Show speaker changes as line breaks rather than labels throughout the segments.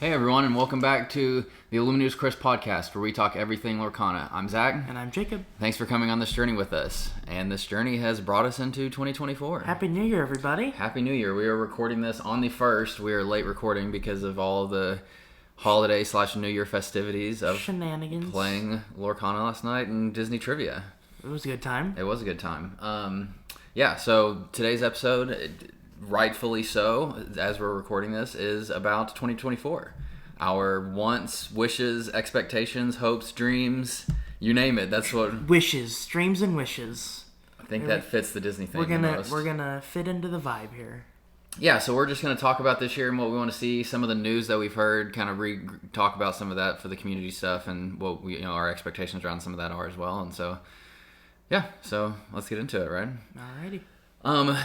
Hey everyone, and welcome back to the Illumineers podcast, where we talk everything Lorcana. I'm Zach.
And I'm Jacob.
Thanks for coming on this journey with us. And this journey has brought us into 2024.
Happy New Year, everybody.
Happy New Year. We are recording this on the 1st. We are late recording because of all the holiday/New Year festivities of
shenanigans,
playing Lorcana last night and Disney trivia.
It was a good time.
It was a good time. So today's episode, rightfully so, as we're recording this, is about 2024. Our wants, wishes, expectations, hopes, dreams, you name it. That's what...
Wishes, dreams and wishes.
I think that fits the Disney thing the most.
We're gonna fit into the vibe here.
Yeah, so we're just going to talk about this year and what we want to see, some of the news that we've heard, kind of talk about some of that for the community stuff, and what we, our expectations around some of that are as well. And so, so let's get into it, right?
Alrighty.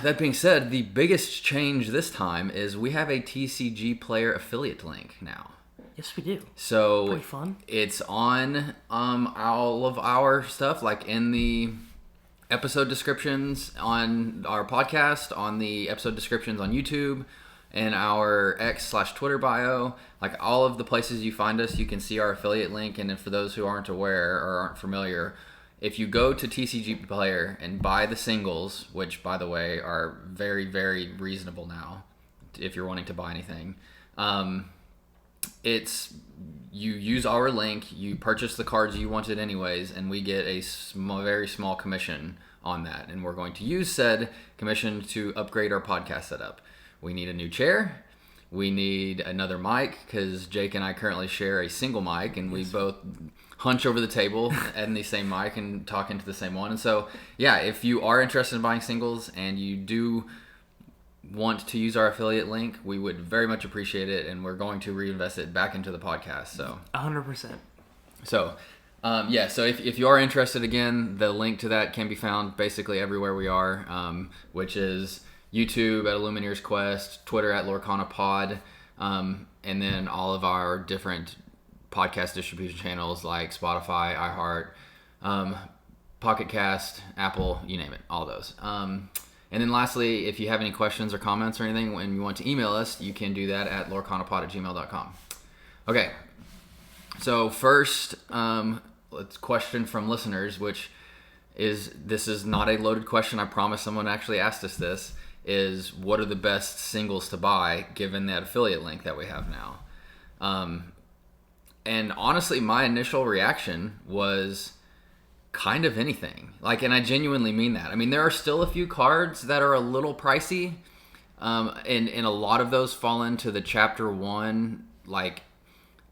That being said, the biggest change this time is we have a TCG player affiliate link now.
Yes, we do.
So
pretty fun.
It's on all of our stuff, like in the episode descriptions on our podcast, on the episode descriptions on YouTube, and our X/Twitter bio. Like all of the places you find us, you can see our affiliate link. And for those who aren't aware or aren't familiar, if you go to TCG Player and buy the singles, which, by the way, are very, very reasonable now, if you're wanting to buy anything, you use our link, you purchase the cards you wanted anyways, and we get a very small commission on that. And we're going to use said commission to upgrade our podcast setup. We need a new chair. We need another mic, because Jake and I currently share a single mic, and we both hunch over the table and the same mic and talk into the same one. And so, if you are interested in buying singles and you do want to use our affiliate link, we would very much appreciate it, and we're going to reinvest it back into the podcast. So
100%.
So, so if you are interested, again, the link to that can be found basically everywhere we are, which is YouTube at Illumineers Quest, Twitter at Lorcana Pod, and then all of our different podcast distribution channels like Spotify, iHeart, Pocket Cast, Apple, you name it, all those. And then lastly, if you have any questions or comments or anything, when you want to email us, you can do that at lorcanapod@gmail.com. Okay, so first, let's question from listeners, this is not a loaded question. I promise someone actually asked us this, is what are the best singles to buy given that affiliate link that we have now? And honestly, my initial reaction was kind of anything. And I genuinely mean that. I mean, there are still a few cards that are a little pricey, and a lot of those fall into the Chapter 1,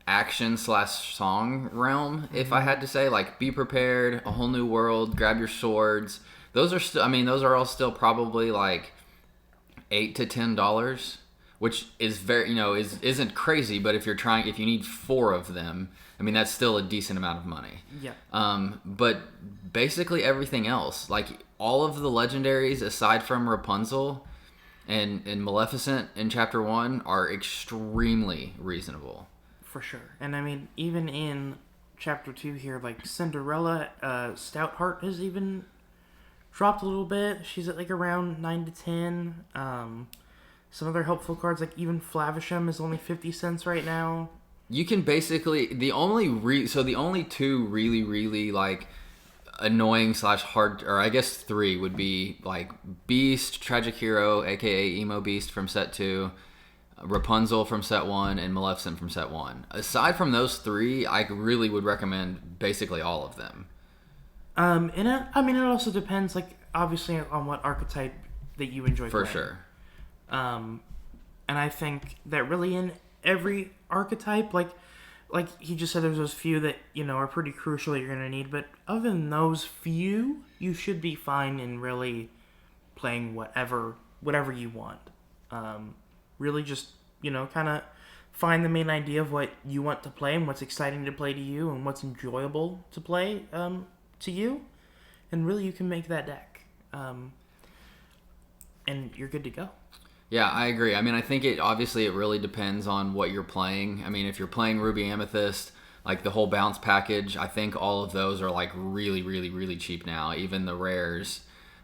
action/song realm, if I had to say. Be Prepared, A Whole New World, Grab Your Swords. Those are still, those are all still probably $8 to $10, which is very, isn't crazy, but if you need 4 of them, that's still a decent amount of money.
Yeah.
But basically everything else, all of the legendaries aside from Rapunzel and Maleficent in Chapter 1 are extremely reasonable.
For sure. And even in Chapter 2 here, Cinderella, Stoutheart has even dropped a little bit. She's at around 9 to 10. Some other helpful cards, even Flavisham is only 50 cents right now.
You can basically, the only two really, really annoying/hard, or I guess 3 would be Beast, Tragic Hero, aka Emo Beast from set 2, Rapunzel from set 1, and Maleficent from set 1. Aside from those 3, I really would recommend basically all of them.
It also depends, obviously on what archetype that you enjoy
for
playing.
Sure.
And I think that really in every archetype, like he just said, there's those few that, are pretty crucial that you're going to need. But other than those few, you should be fine in really playing whatever you want. Really just, kind of find the main idea of what you want to play and what's exciting to play to you and what's enjoyable to play to you. And really you can make that deck. And you're good to go.
Yeah, I agree. I think it really depends on what you're playing. If you're playing Ruby Amethyst, the whole bounce package, I think all of those are really, really, really cheap now, even the rares.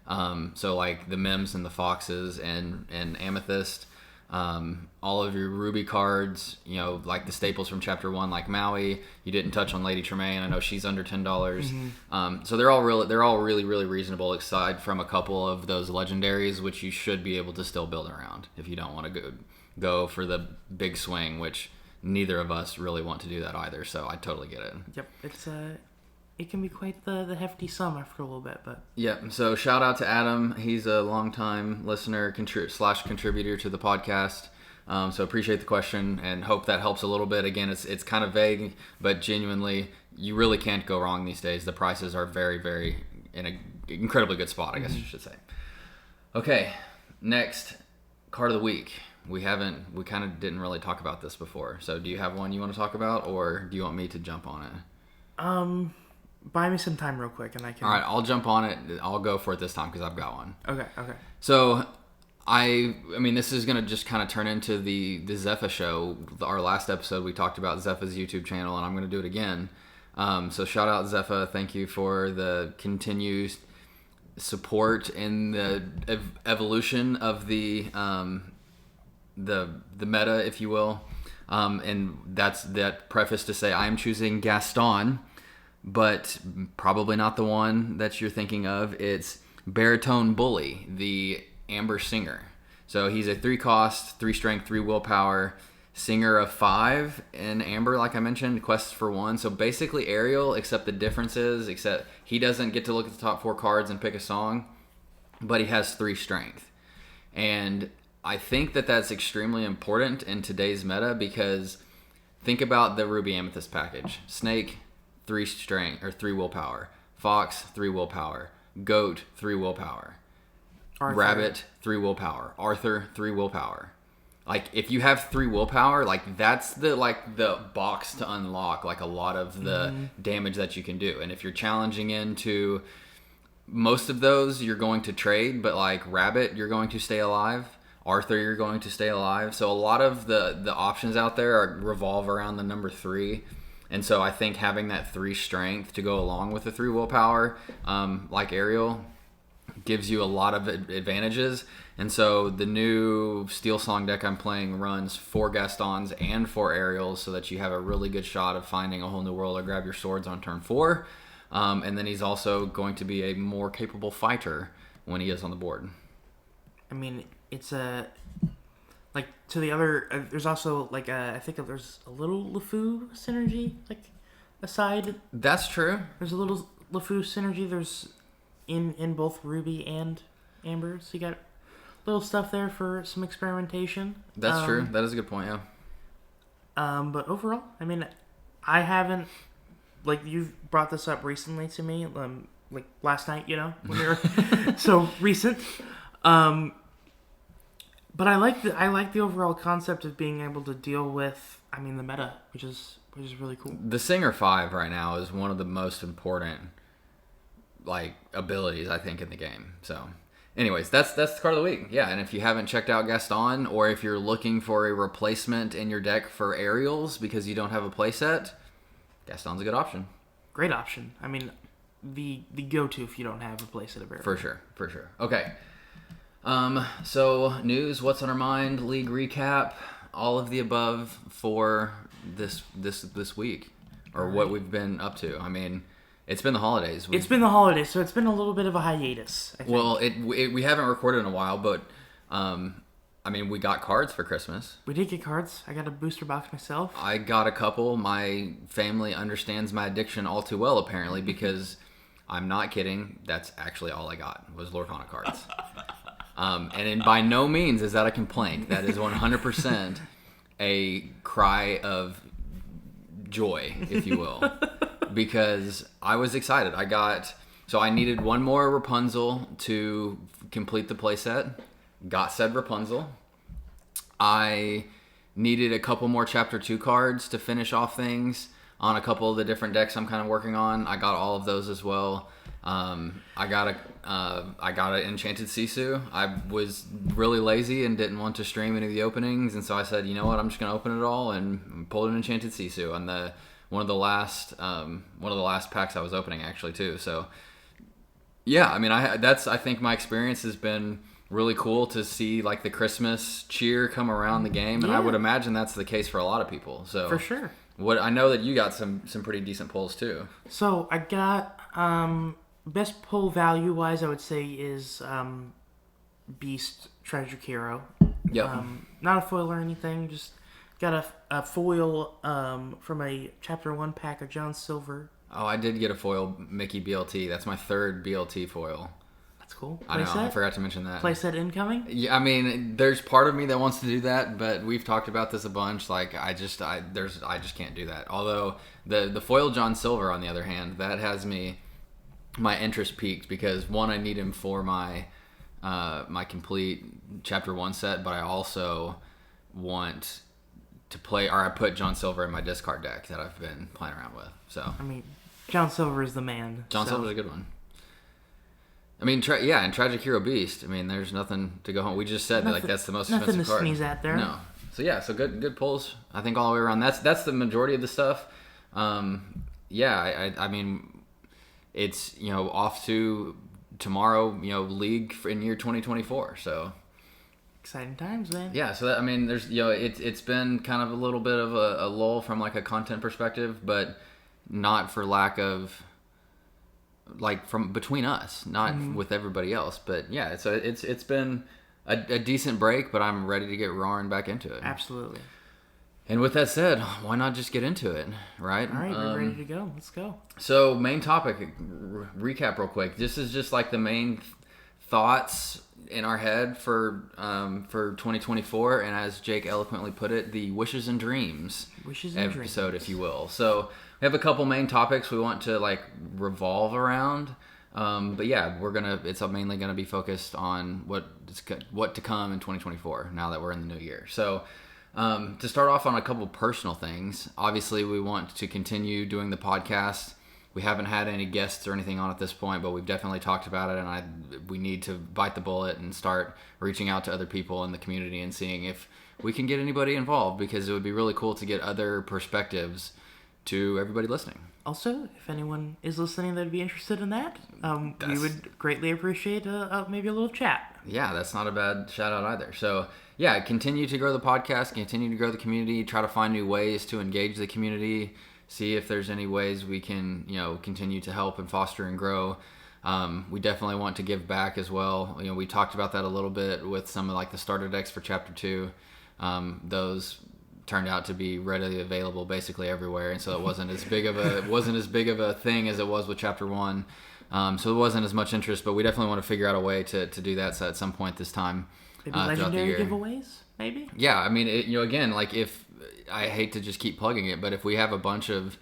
So the Mims and the Foxes and Amethyst. All of your Ruby cards, you know, like the staples from Chapter 1, like Maui. You didn't touch on Lady Tremaine. I know she's under $10. So they're all really, really reasonable, aside from a couple of those legendaries, which you should be able to still build around if you don't want to go for the big swing, which neither of us really want to do that either. So I totally get it.
Yep, it can be quite the hefty sum after a little bit, but...
Yep, so shout out to Adam. He's a longtime listener / contributor to the podcast. So appreciate the question and hope that helps a little bit. Again, it's kind of vague, but genuinely, you really can't go wrong these days. The prices are very, very in an incredibly good spot, I guess I should say. Okay, next, card of the week. We kind of didn't really talk about this before. So do you have one you want to talk about, or do you want me to jump on it?
Buy me some time real quick and I can...
All right, I'll jump on it. I'll go for it this time because I've got one.
Okay.
So, I mean, this is going to just kind of turn into the Zephyr show. Our last episode, we talked about Zephyr's YouTube channel, and I'm going to do it again. So, shout out Zephyr. Thank you for the continued support in the evolution of the meta, if you will. And that's that preface to say I am choosing Gaston, but probably not the one that you're thinking of. It's Baritone Bully, the Amber Singer. So he's a 3-cost, 3 strength, 3 willpower, singer of 5 in Amber, like I mentioned, quests for 1. So basically Ariel, except the difference is, except he doesn't get to look at the top 4 cards and pick a song, but he has 3 strength. And I think that that's extremely important in today's meta because think about the Ruby Amethyst package. Snake, 3 strength or 3 willpower. Fox, 3 willpower. Goat, 3 willpower.
Arthur.
Rabbit, 3 willpower. Arthur, 3 willpower. Like if you have 3 willpower, like that's the box to unlock like a lot of the damage that you can do. And if you're challenging into most of those, you're going to trade, but like Rabbit, you're going to stay alive. Arthur, you're going to stay alive. So a lot of the options out there revolve around the number 3. And so I think having that 3 strength to go along with the 3 willpower, like Ariel, gives you a lot of advantages. And so the new Steel Song deck I'm playing runs 4 Gastons and 4 Ariels so that you have a really good shot of finding a whole new world or grab your swords on turn 4. And then he's also going to be a more capable fighter when he is on the board.
I mean, it's like to the other, there's also like I think there's a little LeFou synergy like aside.
That's true.
There's a little LeFou synergy. There's in both Ruby and Amber, so you got little stuff there for some experimentation.
That's true. That is a good point. Yeah.
But overall, I mean, I haven't like you've brought this up recently to me, like last night, you know, when we were so recent. But I like the overall concept of being able to deal with, I mean, the meta, which is really cool.
The Singer 5 right now is one of the most important like abilities I think in the game. So, anyways, that's the card of the week. Yeah, and if you haven't checked out Gaston, or if you're looking for a replacement in your deck for Ariels because you don't have a playset, Gaston's a good option.
Great option. I mean, the go-to if you don't have a playset of Ariel.
For sure. Okay. So news, what's on our mind, league recap, all of the above for this week, or right. What we've been up to. I mean, it's been the holidays.
It's been the holidays, so it's been a little bit of a hiatus, I think.
Well, we haven't recorded in a while, but I mean, we got cards for Christmas.
We did get cards. I got a booster box myself.
I got a couple. My family understands my addiction all too well, apparently, because I'm not kidding. That's actually all I got was Lorcana cards. And by no means is that a complaint. That is 100% a cry of joy, if you will, because I was excited. I needed one more Rapunzel to complete the playset. Got said Rapunzel. I needed a couple more Chapter 2 cards to finish off things on a couple of the different decks I'm kind of working on. I got all of those as well. I got an Enchanted Sisu. I was really lazy and didn't want to stream any of the openings, and so I said, you know what, I'm just gonna open it all and pulled an Enchanted Sisu on one of the last packs I was opening actually too. So yeah, I mean, I think my experience has been really cool to see like the Christmas cheer come around the game, and I would imagine that's the case for a lot of people. So
For sure.
I know that you got some pretty decent pulls too.
So I got best pull value wise, I would say is Beast Treasure Hero.
Yep.
Not a foil or anything, just got a foil from a Chapter 1 pack of John Silver.
Oh, I did get a foil Mickey BLT. That's my third BLT foil.
That's cool.
I know. I forgot to mention that.
Playset incoming?
Yeah, I mean, there's part of me that wants to do that, but we've talked about this a bunch. Like, I just can't do that. Although the foil John Silver, on the other hand, that has my interest peaked because one, I need him for my my complete Chapter 1 set, but I also want to play, or I put John Silver in my discard deck that I've been playing around with. So
I mean, John Silver is the man.
John Silver's a good one. I mean, and Tragic Hero Beast. I mean, there's nothing to go home. We just said that, like, that's the most expensive
card. Nothing to sneeze at there.
No. So good pulls. I think all the way around. That's the majority of the stuff. I mean, it's off to tomorrow. League in year 2024. So
exciting times, man.
Yeah. So I mean, there's it's been kind of a little bit of a lull from like a content perspective, but not for lack of. Like from between us, not with everybody else, but yeah. So it's been a decent break, but I'm ready to get roaring back into it.
Absolutely.
And with that said, why not just get into it, right?
All right, we're ready to go. Let's go.
So main topic, recap real quick. This is just like the main thoughts in our head for 2024, and as Jake eloquently put it, the wishes and dreams episode, if you will. So we have a couple main topics we want to like revolve around, but yeah, it's mainly gonna be focused on what to come in 2024 now that we're in the new year. So to start off on a couple personal things, obviously we want to continue doing the podcast. We haven't had any guests or anything on at this point, but we've definitely talked about it, and we need to bite the bullet and start reaching out to other people in the community and seeing if we can get anybody involved, because it would be really cool to get other perspectives to everybody listening.
Also, if anyone is listening that would be interested in that, we would greatly appreciate maybe a little chat.
Yeah, that's not a bad shout out either. So yeah, continue to grow the podcast, continue to grow the community, try to find new ways to engage the community, see if there's any ways we can, continue to help and foster and grow. We definitely want to give back as well. We talked about that a little bit with some of like the starter decks for Chapter 2. Those turned out to be readily available basically everywhere, and so it wasn't as big of a thing as it was with Chapter 1. So it wasn't as much interest, but we definitely want to figure out a way to do that. So at some point this time,
maybe legendary giveaways, maybe.
Yeah, I mean, again, like if I hate to just keep plugging it, but if we have a bunch of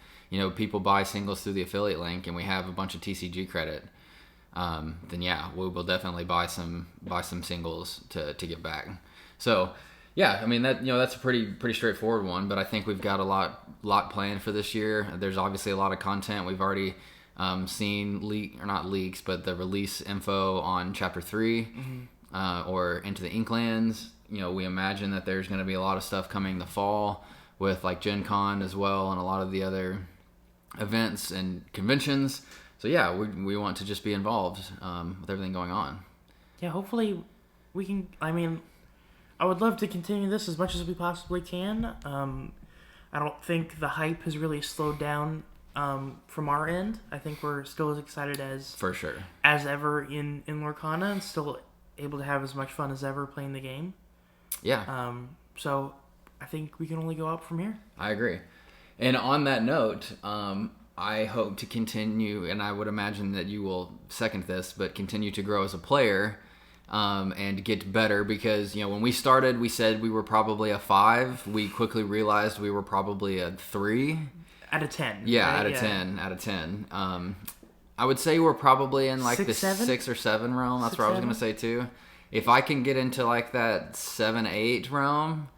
people buy singles through the affiliate link, and we have a bunch of TCG credit, then yeah, we will definitely buy some singles to give back. So yeah, I mean that's a pretty straightforward one, but I think we've got a lot planned for this year. There's obviously a lot of content. We've already seen the release info on Chapter 3 or Into the Inklands. We imagine that there's going to be a lot of stuff coming the fall with like Gen Con as well, and a lot of the other events and conventions. So yeah, we want to just be involved with everything going on.
Yeah, hopefully we can. I mean, I would love to continue this as much as we possibly can. I don't think the hype has really slowed down from our end. I think we're still as excited as ever in Lorcana, and still able to have as much fun as ever playing the game.
Yeah.
So I think we can only go up from here.
I agree. And on that note, I hope to continue, and I would imagine that you will second this, but continue to grow as a player and get better, because when we started, we said we were probably a 5. We quickly realized we were probably a 3
out of 10.
Yeah, right? out of 10. I would say we're probably in like 6 or 7 realm. That's what I was going to say too. If I can get into like that 7, 8 realm,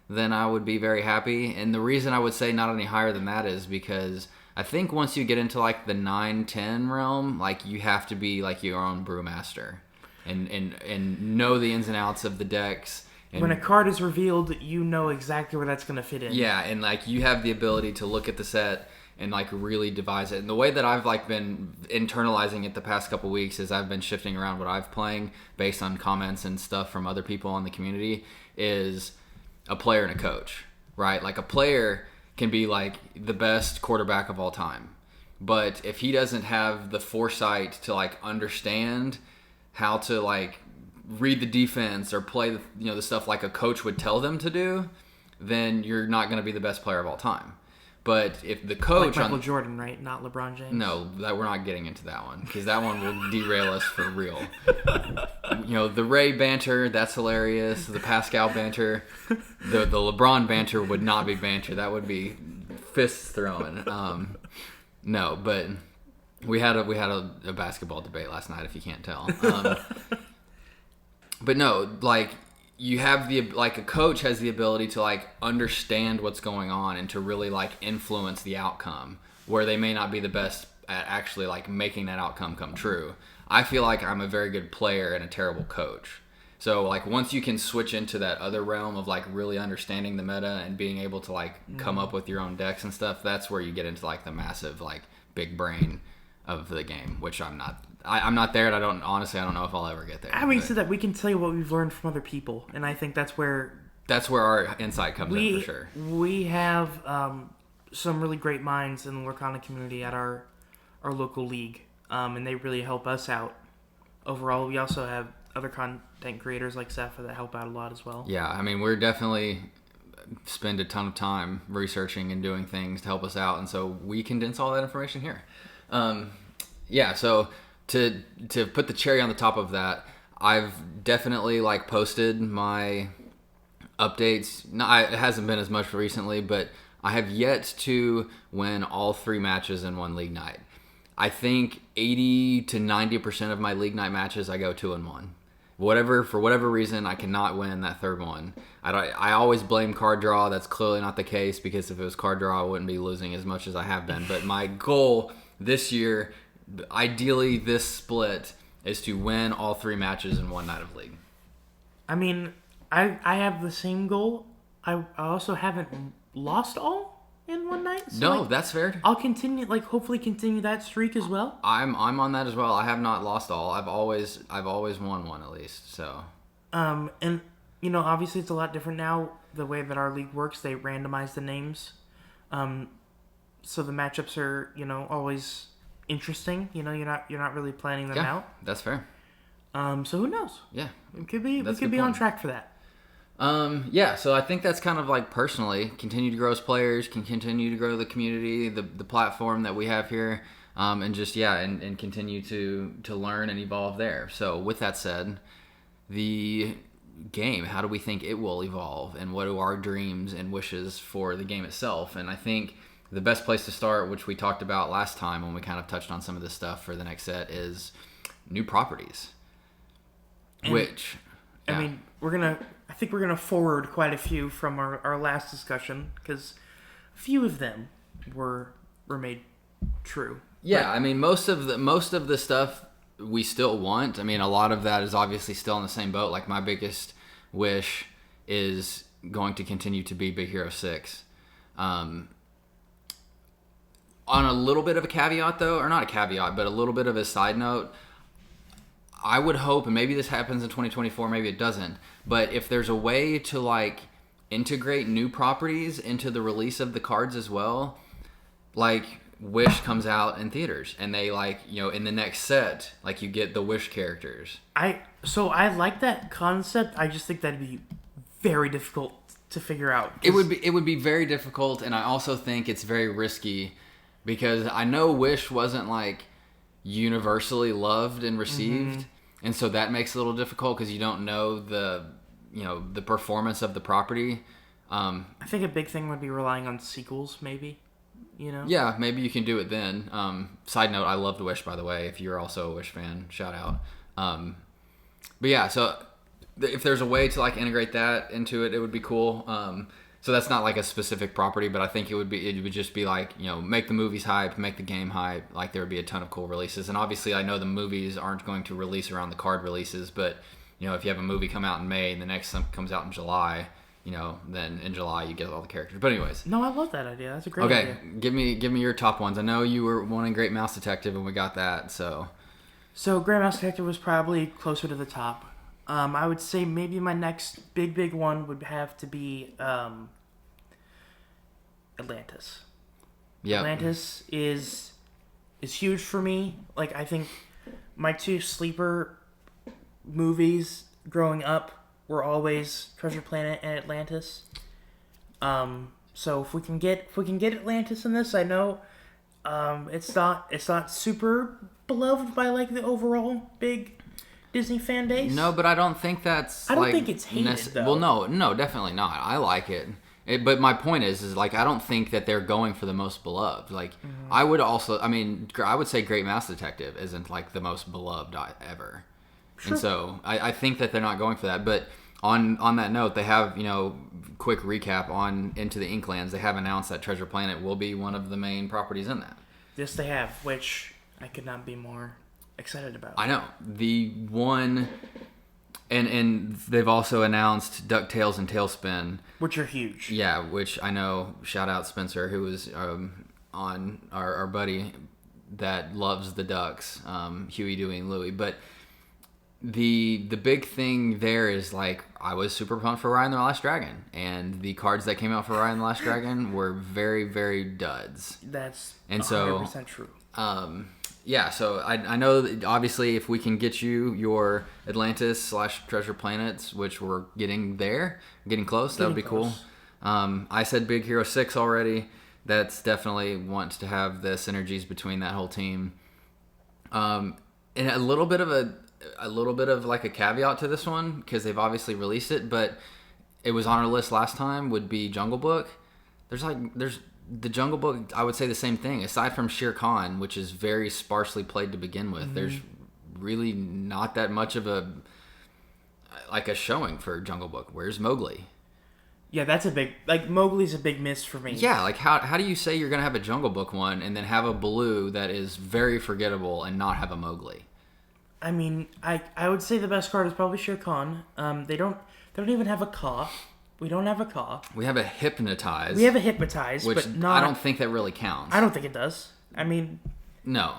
then I would be very happy. And the reason I would say not any higher than that is because I think once you get into like the 9, 10 realm, like you have to be like your own brewmaster and know the ins and outs of the decks And
when a card is revealed, you know exactly where that's going to fit in.
yeah, and like you have the ability to look at the set and like really devise it. And the way that I've like been internalizing it the past couple weeks is I've been shifting around what I've playing based on comments and stuff from other people in the community is a player and a coach, right? Like a player can be like the best quarterback of all time. But if he doesn't have the foresight to like understand how to like read the defense or play the, the stuff like a coach would tell them to do, then you're not going to be the best player of all time. But if the coach,
like Michael Jordan, right? Not LeBron James.
No, that we're not getting into that one because that one will derail us for real. The Ray banter, that's hilarious. The Pascal banter, the LeBron banter would not be banter. That would be fists throwing. No, but we had a basketball debate last night. If you can't tell, but no, like. You have a coach has the ability to like understand what's going on and to really like influence the outcome where they may not be the best at actually like making that outcome come true. I feel like I'm a very good player and a terrible coach. So like once you can switch into that other realm of like really understanding the meta and being able to like come up with your own decks and stuff, that's where you get into like the massive like big brain of the game, which I'm not. I'm not there, and I don't know if I'll ever get there.
Having said that, we can tell you what we've learned from other people, and I think that's where
our insight comes in for sure.
We have some really great minds in the Lorcana community at our local league, and they really help us out. Overall, we also have other content creators like Safa that help out a lot as well.
Yeah, I mean, we're definitely spend a ton of time researching and doing things to help us out, and so we condense all that information here. Yeah, so to put the cherry on the top of that, I've definitely like posted my updates. It hasn't been as much recently, but I have yet to win all 3 matches in one league night. I think 80 to 90% of my league night matches I go 2-1. For whatever reason, I cannot win that third one. I always blame card draw. That's clearly not the case because if it was card draw, I wouldn't be losing as much as I have been. But my goal this year, ideally this split, is to win all 3 matches in one night of league.
I mean, I have the same goal. I also haven't lost all in one night. So
no, that's fair.
I'll continue, hopefully continue that streak as well.
I'm on that as well. I have not lost all. I've always won one at least. So.
And obviously it's a lot different now. The way that our league works, they randomize the names. So the matchups are always interesting. You're not really planning them out.
That's fair.
So who knows?
Yeah,
we could be on track for that.
Yeah, so I think that's kind of like personally continue to grow as players, can continue to grow the community, the platform that we have here, and just and continue to learn and evolve there. So with that said, the game, how do we think it will evolve, and what are our dreams and wishes for the game itself? And I think the best place to start, which we talked about last time when we kind of touched on some of this stuff for the next set, is new properties.
And, I mean, I think we're gonna forward quite a few from our last discussion because a few of them were made true.
Yeah, I mean, most of the stuff we still want. I mean, a lot of that is obviously still in the same boat. Like my biggest wish is going to continue to be Big Hero 6. On a little bit of a caveat, though, or not a caveat, but a little bit of a side note, I would hope, and maybe this happens in 2024, maybe it doesn't, but if there's a way to like integrate new properties into the release of the cards as well, like Wish comes out in theaters, and they in the next set, like you get the Wish characters.
I like that concept. I just think that'd be very difficult to figure out.
It would be very difficult, and I also think it's very risky. Because I know Wish wasn't like universally loved and received, and so that makes it a little difficult because you don't know the performance of the property.
I think a big thing would be relying on sequels, maybe.
Yeah, maybe you can do it then. Side note: I loved Wish, by the way. If you're also a Wish fan, shout out. But yeah, so if there's a way to like integrate that into it, it would be cool. So that's not like a specific property, but I think it would just be like, make the movies hype, make the game hype. Like there would be a ton of cool releases. And obviously I know the movies aren't going to release around the card releases, but if you have a movie come out in May and the next one comes out in July, then in July you get all the characters. But anyways.
No, I love that idea. That's a great idea.
Okay, give me your top ones. I know you were wanting Great Mouse Detective, and we got that. So
Great Mouse Detective was probably closer to the top. I would say maybe my next big one would have to be Atlantis.
Yeah.
Atlantis is huge for me. Like, I think my two sleeper movies growing up were always Treasure Planet and Atlantis. So if we can get Atlantis in this, I know it's not super beloved by like the overall big Disney fan base.
No, but I don't think that's.
I don't think it's hated though.
Well, no, definitely not. I like it. But my point is like I don't think that they're going for the most beloved. Like I would say Great Mouse Detective isn't like the most beloved ever. Sure. And so I think that they're not going for that. But on that note, they have, quick recap on Into the Inklands. They have announced that Treasure Planet will be one of the main properties in that.
Yes, they have, which I could not be more excited about.
I know. The one... And they've also announced DuckTales and Tailspin.
Which are huge.
Yeah, which I know, shout out Spencer, who was on our buddy that loves the Ducks, Huey, Dewey, and Louie. But the big thing there is, like, I was super pumped for Raya and the Last Dragon. And the cards that came out for Raya and the Last Dragon were very, very duds.
That's
100%
true.
Yeah, so I know that obviously if we can get you your Atlantis/Treasure Planets, which we're getting close, that would be cool. I said Big Hero 6 already. That's definitely wants to have the synergies between that whole team. And a little bit of like a caveat to this one, because they've obviously released it, but it was on our list last time, would be Jungle Book. There's the Jungle Book, I would say the same thing. Aside from Shere Khan, which is very sparsely played to begin with, there's really not that much of a showing for Jungle Book. Where's Mowgli?
Yeah, that's Mowgli's a big miss for me.
Yeah, like how do you say you're going to have a Jungle Book one and then have a Baloo that is very forgettable and not have a Mowgli?
I mean, I would say the best card is probably Shere Khan. They don't even have a Ka. We don't have a Ka.
We have a Hypnotize.
Which but not...
I don't think that really counts.
I don't think it does. I mean...
No.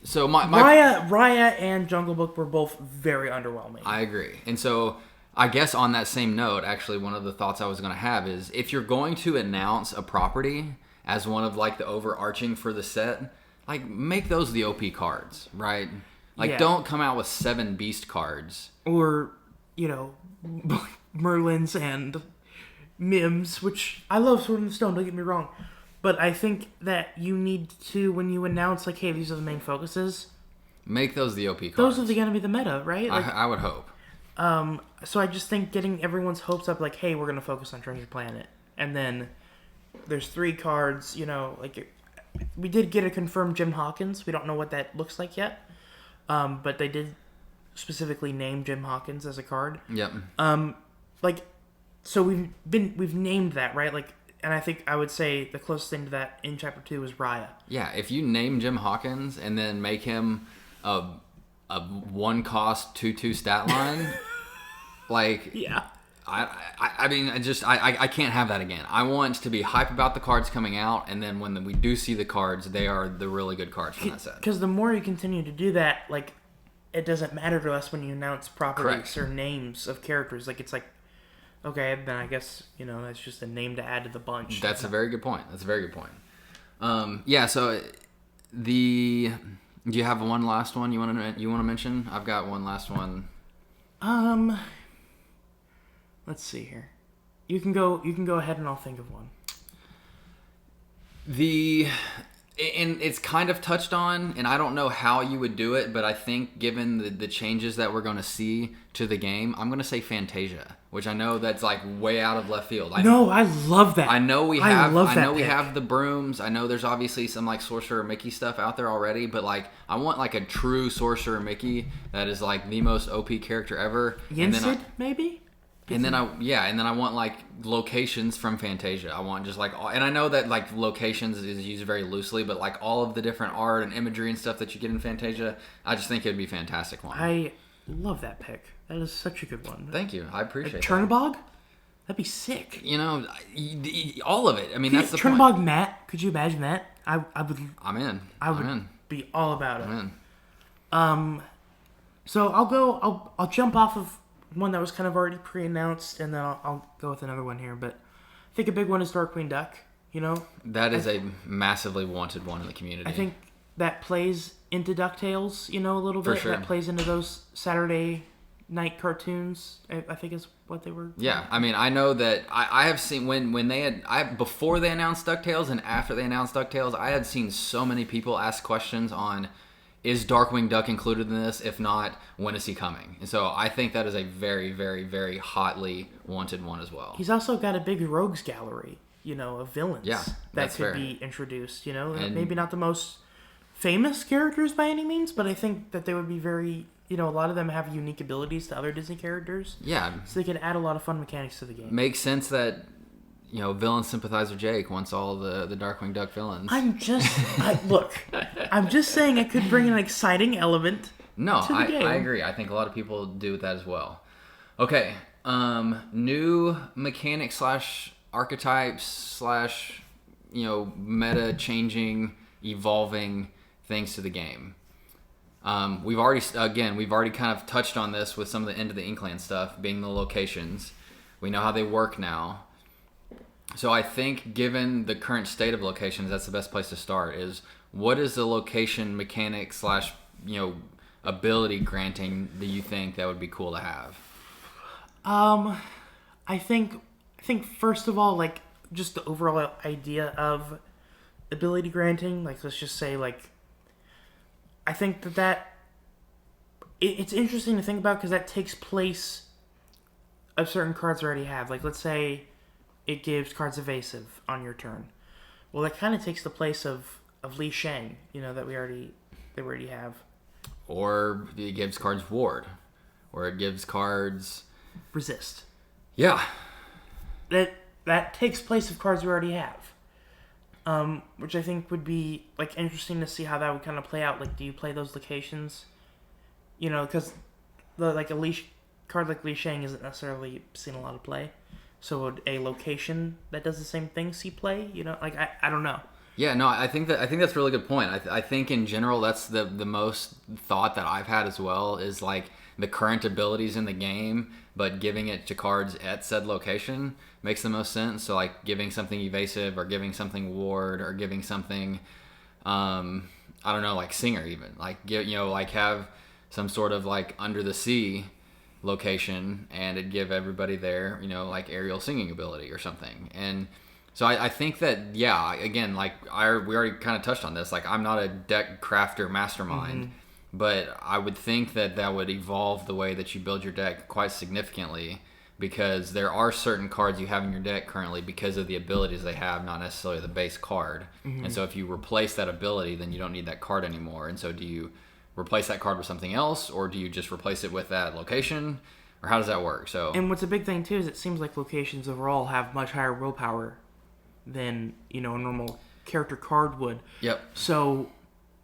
So my
Raya and Jungle Book were both very underwhelming.
I agree. And so I guess on that same note, actually, one of the thoughts I was going to have is if you're going to announce a property as one of like the overarching for the set, like make those the OP cards, right? Like don't come out with 7 Beast cards.
Or, Merlins and Mims, which I love Sword in the Stone, don't get me wrong. But I think that you need to, when you announce, like, hey, these are the main focuses,
make those the OP cards.
Those are going to be the meta, right? Like,
I would hope.
So I just think getting everyone's hopes up, like, hey, we're going to focus on Treasure Planet. And then there's 3 cards, like, we did get a confirmed Jim Hawkins. We don't know what that looks like yet. But they did specifically name Jim Hawkins as a card.
Yep.
So we've named that, right? Like, and I think I would say the closest thing to that in Chapter 2 is Raya. Yeah,
if you name Jim Hawkins and then make him a 1-cost 2/2 stat line, like...
Yeah.
I mean, I can't have that again. I want to be hype about the cards coming out, and then when we do see the cards, they are the really good cards from that set.
Because the more you continue to do that, like, it doesn't matter to us when you announce properties
Correct.
Or names of characters. Like, it's like, okay, then I guess, that's just a name to add to the bunch.
That's a very good point. Yeah, so do you have one last one you want to mention? I've got one last one.
Let's see here. You can go ahead and I'll think of one.
And it's kind of touched on, and I don't know how you would do it, but I think given the changes that we're going to see to the game, I'm going to say Fantasia, which I know that's like way out of left field.
I love that.
I know we have the brooms. I know there's obviously some like Sorcerer Mickey stuff out there already, but like I want like a true Sorcerer Mickey that is like the most OP character ever.
Yinsid, maybe?
And then I want like locations from Fantasia. I want just like, and I know that like locations is used very loosely, but like all of the different art and imagery and stuff that you get in Fantasia, I just think it'd be a fantastic one.
Love that pick. That is such a good one.
Thank you. I appreciate that.
Chernobog? That'd be sick.
You know, all of it. I mean, that's the point.
Chernobog Matt, could you imagine that? I would.
I'm in.
I would be all about it.
I'm in.
So I'll jump off of one that was kind of already pre-announced, and then I'll go with another one here. But I think a big one is Darkwing Duck. You know,
that is a massively wanted one in the community.
I think that plays into DuckTales, you know, a little bit.
For sure.
That plays into those Saturday night cartoons. I think is what they were.
Yeah, I mean, I know that I have seen when they had before they announced DuckTales and after they announced DuckTales, I had seen so many people ask questions on, is Darkwing Duck included in this? If not, when is he coming? And so I think that is a very, very, very hotly wanted one as well.
He's also got a big rogues gallery, you know, of villains that could
fair.
be introduced, you know.
And
maybe not the most famous characters by any means, but I think that they would be very, you know, a lot of them have unique abilities to other Disney characters.
Yeah.
So they could add a lot of fun mechanics to the game.
Makes sense that, you know, villain sympathizer Jake wants all the Darkwing Duck villains.
I'm just saying it could bring an exciting element to the game.
I agree. I think a lot of people do that as well. Okay. New mechanic / archetypes / you know, meta changing, evolving things to the game. We've already kind of touched on this with some of the End of the Inkland stuff, being the locations. We know how they work now. So I think, given the current state of locations, that's the best place to start. Is what is the location mechanic / you know, ability granting that you think that would be cool to have?
I think first of all, like, just the overall idea of ability granting, like, let's just say, like, I think it's interesting to think about because that takes place of certain cards already have. Like, let's say it gives cards evasive on your turn. Well, that kind of takes the place of Li Shang, you know, that we already have.
Or it gives cards ward, or it gives cards
resist.
Yeah.
That takes place of cards we already have. Which I think would be, like, interesting to see how that would kind of play out. Like, do you play those locations? You know, because a card like Li Shang isn't necessarily seen a lot of play. So would a location that does the same thing see play? You know, like, I don't know.
Yeah, no, I think that's a really good point. I think in general that's the most thought that I've had as well, is like the current abilities in the game, but giving it to cards at said location makes the most sense. So like giving something evasive, or giving something ward, or giving something, I don't know, like Singer even. Like, you know, like have some sort of like under the sea location, and it'd give everybody there, you know, like aerial singing ability or something. And so I think that, yeah, again, like we already kind of touched on this. Like, I'm not a deck crafter mastermind, but I would think that would evolve the way that you build your deck quite significantly, because there are certain cards you have in your deck currently because of the abilities they have, not necessarily the base card. And so if you replace that ability, then you don't need that card anymore. And so do you replace that card with something else, or do you just replace it with that location, or how does that work? So,
and what's a big thing too is it seems like locations overall have much higher willpower than, you know, a normal character card would.
Yep.
So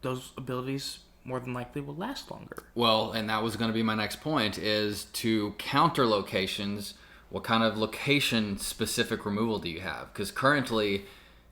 those abilities more than likely will last longer.
Well, and that was going to be my next point, is to counter locations. What kind of location specific removal do you have? Because currently,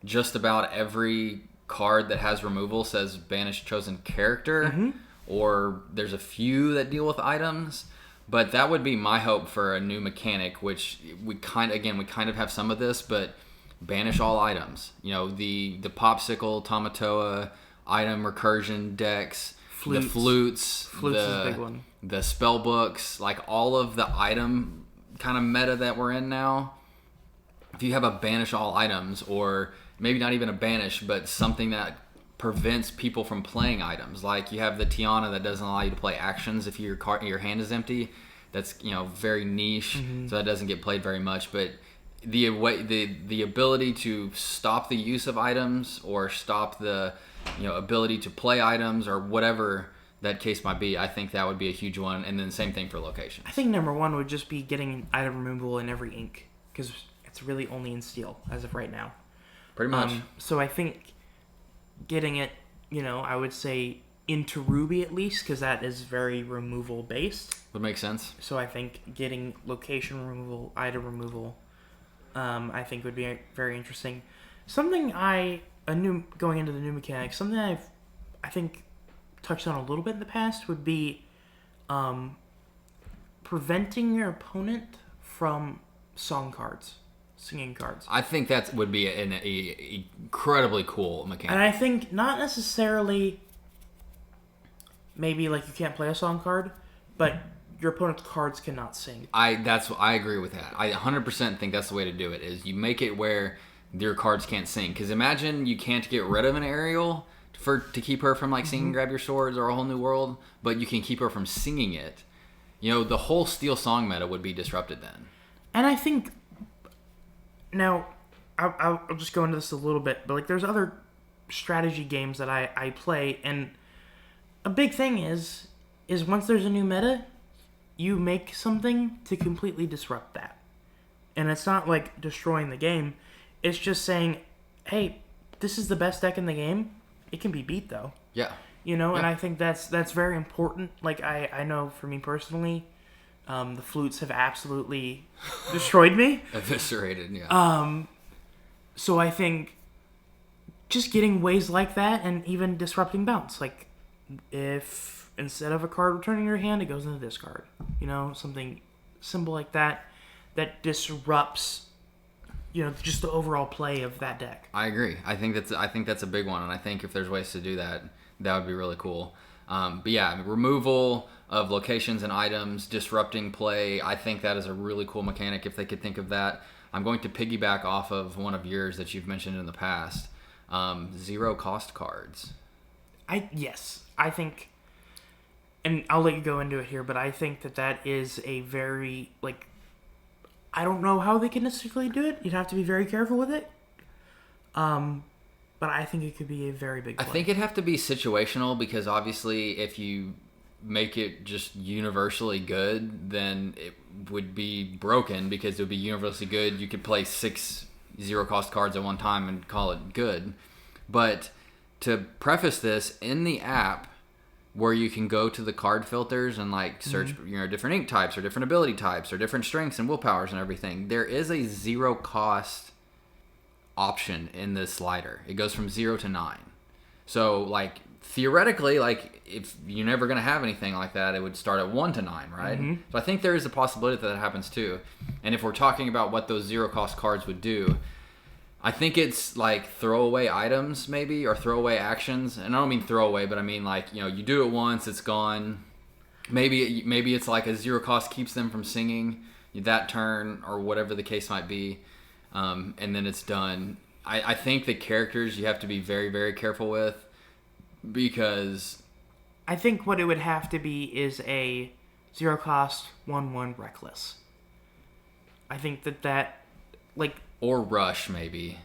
just about every card that has removal says banish chosen character, or there's a few that deal with items. But that would be my hope for a new mechanic, which we kind of have some of this, but banish all items. You know, the Popsicle, Tamatoa, item recursion decks, the flutes,
is a big one.
The spell books, like all of the item kind of meta that we're in now. If you have a banish all items, or maybe not even a banish, but something that prevents people from playing items. Like you have the Tiana that doesn't allow you to play actions if your hand is empty. That's, you know, very niche, so that doesn't get played very much. But the ability to stop the use of items, or stop the, you know, ability to play items, or whatever that case might be, I think that would be a huge one. And then same thing for locations.
I think number one would just be getting item removal in every ink, because it's really only in steel as of right now.
Pretty much.
So I think getting it, you know, I would say into Ruby at least, because that is very removal based.
Would make sense.
So I think getting location removal, item removal, I think would be very interesting. Something going into the new mechanics, something I think touched on a little bit in the past would be preventing your opponent from singing cards.
I think that would be an incredibly cool mechanic.
And I think not necessarily maybe like you can't play a song card, but your opponent's cards cannot sing.
I agree with that. I 100% think that's the way to do it, is you make it where your cards can't sing. Because imagine you can't get rid of an Ariel to keep her from like singing Grab Your Swords or A Whole New World, but you can keep her from singing it. The whole Steel Song meta would be disrupted then.
And I think now I'll just go into this a little bit, but like there's other strategy games that I play, and a big thing is once there's a new meta, you make something to completely disrupt that. And it's not like destroying the game. It's just saying, hey, this is the best deck in the game. It can be beat, though.
Yeah.
And I think that's very important. Like, I know for me personally, the flutes have absolutely destroyed me.
Eviscerated, yeah.
So I think just getting ways like that and even disrupting bounce. Like, if instead of a card returning your hand, it goes into this card. Something simple like that disrupts, just the overall play of that deck.
I agree. I think that's a big one, and I think if there's ways to do that, that would be really cool. But yeah, removal of locations and items, disrupting play, I think that is a really cool mechanic if they could think of that. I'm going to piggyback off of one of yours that you've mentioned in the past. Zero cost cards.
I think, and I'll let you go into it here, but I think that is a very, like, I don't know how they can necessarily do it. You'd have to be very careful with it. But I think it could be a very big play.
I think it'd have to be situational, because obviously if you make it just universally good, then it would be broken, because it would be universally good. You could play 6 zero cost cards at one time and call it good. But to preface this, in the app where you can go to the card filters and like search different ink types or different ability types or different strengths and willpowers and everything, there is a zero cost option in this slider. It goes from 0 to 9. So like theoretically, like if you're never going to have anything like that, it would start at 1 to 9, right? So I think there is a possibility that happens too. And if we're talking about what those zero cost cards would do, I think it's like throwaway items maybe, or throwaway actions. And I don't mean throwaway, but I mean like, you do it once, it's gone. Maybe it's like a zero cost keeps them from singing that turn or whatever the case might be. And then it's done. I think the characters you have to be very, very careful with, because
I think what it would have to be is a zero cost 1/1 reckless. I think that like,
or rush maybe.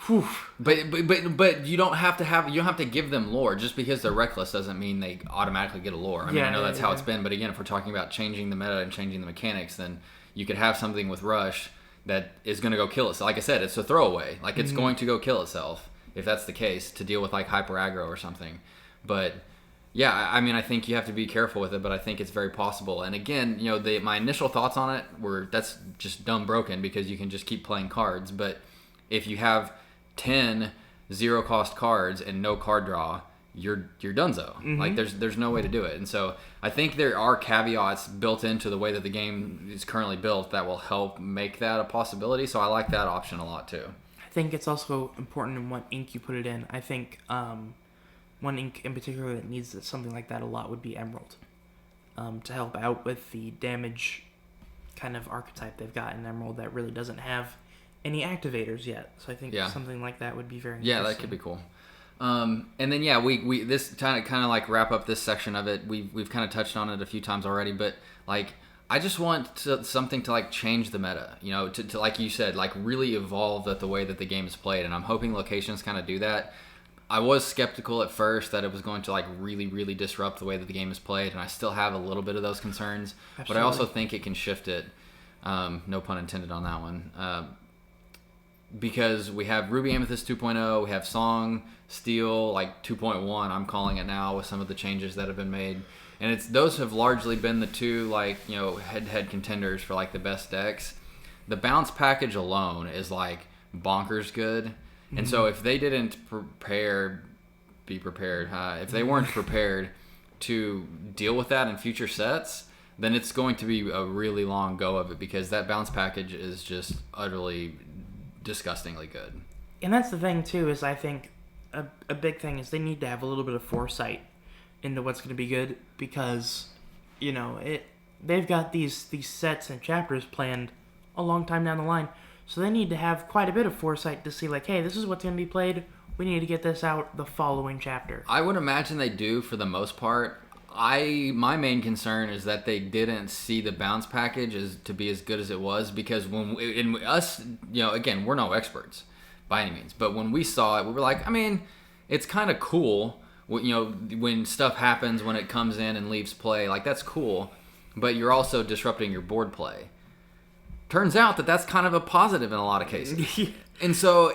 Whew.
But you don't have to give them lore. Just because they're reckless doesn't mean they automatically get a lore. I mean, I know that's how it's been, but again, if we're talking about changing the meta and changing the mechanics, then you could have something with rush that is going to go kill itself. Like I said, it's a throwaway. Like it's going to go kill itself if that's the case, to deal with like hyper aggro or something. But yeah, I mean, I think you have to be careful with it, but I think it's very possible. And again, my initial thoughts on it were that's just dumb broken, because you can just keep playing cards. But if you have 10 zero cost cards and no card draw, you're donezo. Like there's no way to do it. And so I think there are caveats built into the way that the game is currently built that will help make that a possibility. So I like that option a lot too.
I think it's also important in what ink you put it in. I think one ink in particular that needs something like that a lot would be Emerald, to help out with the damage kind of archetype they've got in Emerald that really doesn't have any activators yet. So I think something like that would be very interesting.
Yeah, that could be cool. And then we this kind of like wrap up this section of it. We've kind of touched on it a few times already, but like I just want something to like change the meta, to like you said, like really evolve the way that the game is played. And I'm hoping locations kind of do that. I was skeptical at first that it was going to like really, really disrupt the way that the game is played, and I still have a little bit of those concerns. Absolutely. But I also think it can shift it. No pun intended on that one. because we have Ruby Amethyst 2.0, we have Song, Steel, like 2.1, I'm calling it now, with some of the changes that have been made. And those have largely been the two, like, you know, head-to-head contenders for, like, the best decks. The bounce package alone is, like, bonkers good. And so if they didn't be prepared, if they weren't prepared to deal with that in future sets, then it's going to be a really long go of it, because that bounce package is just utterly disgustingly good.
And that's the thing too, is I think a big thing is they need to have a little bit of foresight into what's going to be good, because, you know, they've got these sets and chapters planned a long time down the line, so they need to have quite a bit of foresight to see, like, hey, this is what's going to be played, we need to get this out the following chapter.
I would imagine they do for the most part. My main concern is that they didn't see the bounce package as to be as good as it was, because in us, you know, again, we're no experts by any means, but when we saw it, we were like, I mean, it's kind of cool, you know, when stuff happens, when it comes in and leaves play, like, that's cool, but you're also disrupting your board play. Turns out that that's kind of a positive in a lot of cases. And so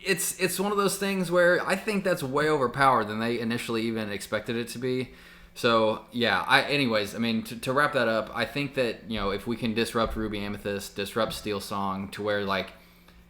it's one of those things where I think that's way overpowered than they initially even expected it to be. So, yeah, anyways, I mean, to wrap that up, I think that, you know, if we can disrupt Ruby Amethyst, disrupt Steel Song to where, like,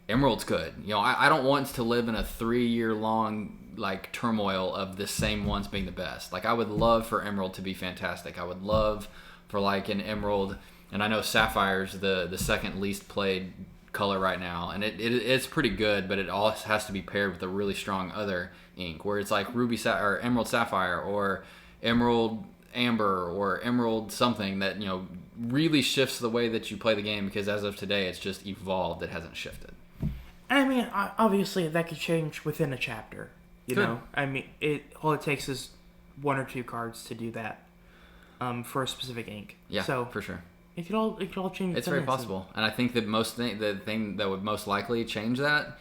Emerald's good. You know, I don't want to live in a 3-year-long, like, turmoil of the same ones being the best. Like, I would love for Emerald to be fantastic. I would love for, like, an Emerald, and I know Sapphire's the second least played color right now, and it's pretty good, but it all has to be paired with a really strong other ink, where it's like or Emerald Sapphire, or Emerald Amber, or Emerald something that, you know, really shifts the way that you play the game, because as of today it's just evolved, it hasn't shifted.
I mean, obviously that could change within a chapter, you know. I mean, all it takes is 1 or 2 cards to do that for a specific ink.
Yeah,
so
for sure.
It could all change.
It's very possible, and I think that the thing that would most likely change that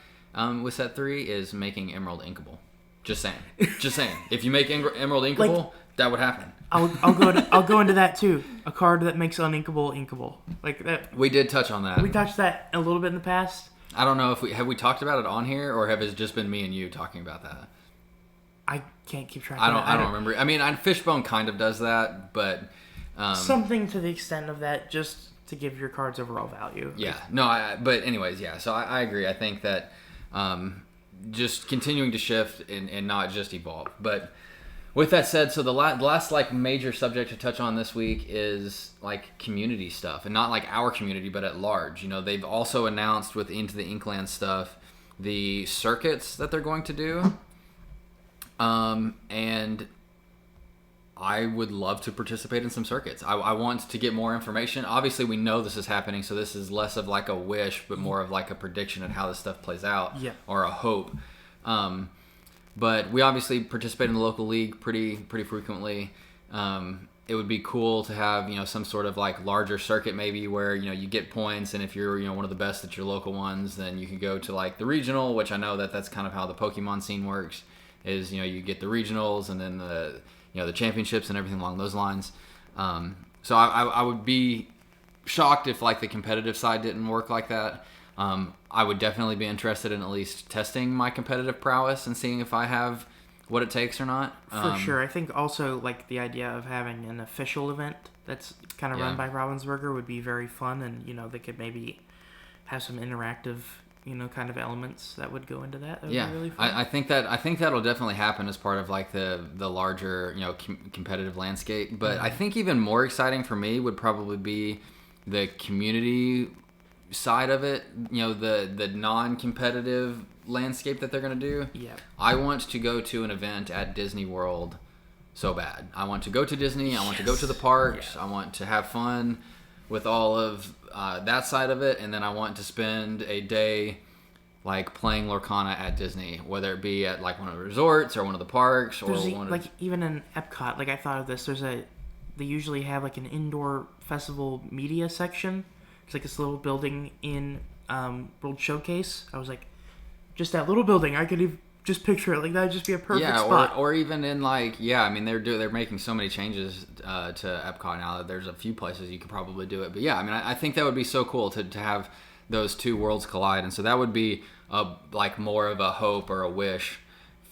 with set 3 is making Emerald inkable. Just saying. If you make Emerald inkable, like, that would happen.
I'll go into that too. A card that makes uninkable inkable, like that.
We did touch on that.
We touched that a little bit in the past.
I don't know if we talked about it on here, or have it just been me and you talking about that?
I can't keep track.
I don't remember. I mean, Fishbone kind of does that, but
something to the extent of that, just to give your cards overall value.
Yeah. No. But anyways, yeah. So I agree. I think that just continuing to shift and not just evolve. But with that said, so the last like major subject to touch on this week is like community stuff, and not like our community, but at large. You know, they've also announced with Into the Inkland stuff the circuits that they're going to do, and I would love to participate in some circuits. I want to get more information. Obviously, we know this is happening, so this is less of like a wish, but more of like a prediction of how this stuff plays out, or a hope. But we obviously participate in the local league pretty frequently. It would be cool to have, you know, some sort of like larger circuit maybe where, you know, you get points, and if you're, you know, one of the best at your local ones, then you can go to like the regional, which I know that's kind of how the Pokemon scene works, is, you know, you get the regionals and then the, you know, the championships and everything along those lines. So I would be shocked if like the competitive side didn't work like that. I would definitely be interested in at least testing my competitive prowess and seeing if I have what it takes or not.
For sure. I think also like the idea of having an official event that's kind of run by Ravensburger would be very fun, and, you know, they could maybe have some interactive, you know, kind of elements that would go into that. That would be really fun.
I think that'll definitely happen as part of like the larger, you know, competitive landscape. But I think even more exciting for me would probably be the community side of it, you know, the non-competitive landscape that they're going to do.
Yeah.
I want to go to an event at Disney World so bad. I want to go to Disney. I want to go to the parks. I want to have fun with all of that side of it, and then I want to spend a day like playing Lorcana at Disney, whether it be at like one of the resorts or one of the parks, or
even in Epcot. Like, I thought of this. They usually have like an indoor festival media section. It's like this little building in World Showcase. I was like, just that little building, I could just picture it. Like, that'd just be a perfect spot.
Or even in like, I mean, they're making so many changes to Epcot now that there's a few places you could probably do it. But yeah, I mean, I think that would be so cool to have those two worlds collide. And so that would be like more of a hope or a wish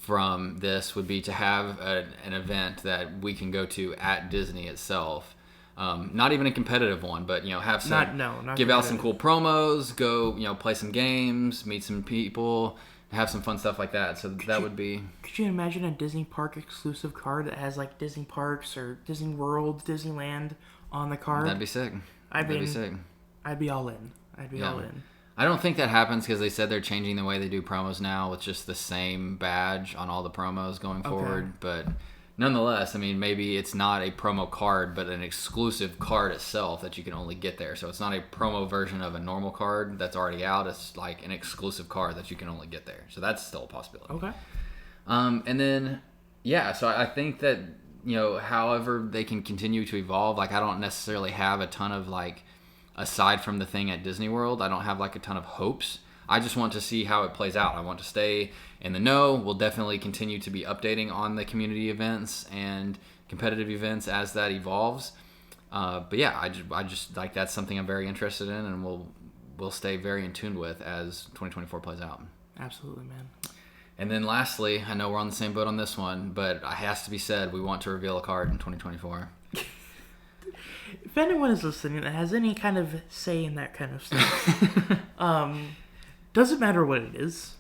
from this, would be to have an event that we can go to at Disney itself. Not even a competitive one, but have some,
not
give out some cool promos, go play some games, meet some people, have some fun stuff like that. So would be.
Could you imagine a Disney Park exclusive card that has like Disney Parks or Disney World, Disneyland on the card?
That'd be sick. That'd be sick.
I'd be all in. All in.
I don't think that happens because they said they're changing the way they do promos now with just the same badge on all the promos going forward. But nonetheless, I mean, maybe it's not a promo card, but an exclusive card itself that you can only get there. So it's not a promo version of a normal card that's already out. It's like an exclusive card that you can only get there. So that's still a possibility.
Okay.
And then, so I think that, however they can continue to evolve, like I don't necessarily have a ton of like, aside from the thing at Disney World, I don't have like a ton of hopes. I just want to see how it plays out. I want to stay in the know. We'll definitely continue to be updating on the community events and competitive events as that evolves. But yeah, I just like, that's something I'm very interested in, and we'll stay very in tune with as 2024 plays out.
Absolutely, man.
And then lastly, I know we're on the same boat on this one, but it has to be said, we want to reveal a card in 2024.
If anyone is listening that has any kind of say in that kind of stuff, doesn't matter what it is,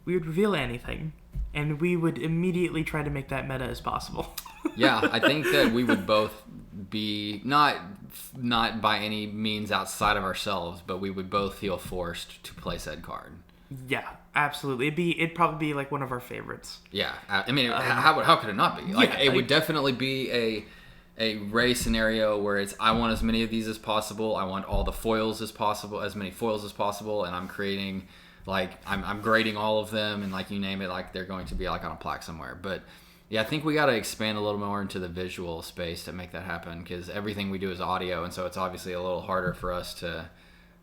we would reveal anything, and we would immediately try to make that meta as possible.
Yeah, I think that we would both be not by any means outside of ourselves, but we would both feel forced to play said card.
Yeah, absolutely. It'd probably be like one of our favorites.
Yeah, I mean, how could it not be? Like, it would definitely be a race scenario where it's, I want as many of these as possible. I want all the foils as possible, as many foils as possible, and I'm creating, like, I'm grading all of them, and like you name it, like they're going to be like on a plaque somewhere. But yeah, I think we got to expand a little more into the visual space to make that happen, because everything we do is audio, and so it's obviously a little harder for us to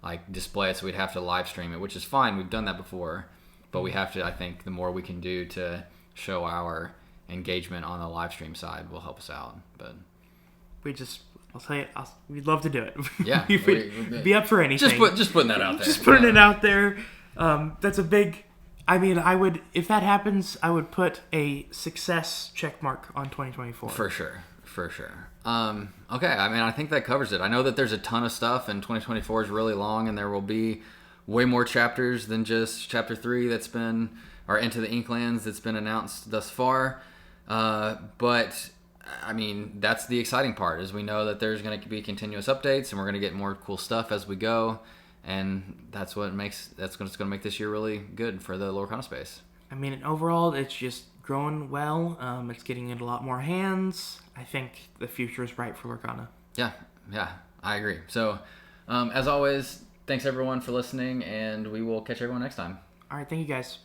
like display it. So we'd have to live stream it, which is fine. We've done that before, but we have to. I think the more we can do to show our engagement on the live stream side will help us out. But
I'll tell you, we'd love to do it.
Yeah.
We'd be up for anything.
Just putting that out there.
Just putting it out there. That's a big, I mean, if that happens, I would put a success check mark on 2024.
For sure. Okay, I mean, I think that covers it. I know that there's a ton of stuff, and 2024 is really long, and there will be way more chapters than just Chapter 3 or Into the Inklands that's been announced thus far. But I mean, that's the exciting part, is we know that there's going to be continuous updates, and we're going to get more cool stuff as we go, and that's going to make this year really good for the Lorcana space.
I mean, overall, it's just growing well. It's getting in a lot more hands. I think the future is bright for Lorcana.
Yeah, I agree. So, as always, thanks everyone for listening, and we will catch everyone next time.
All right, thank you guys.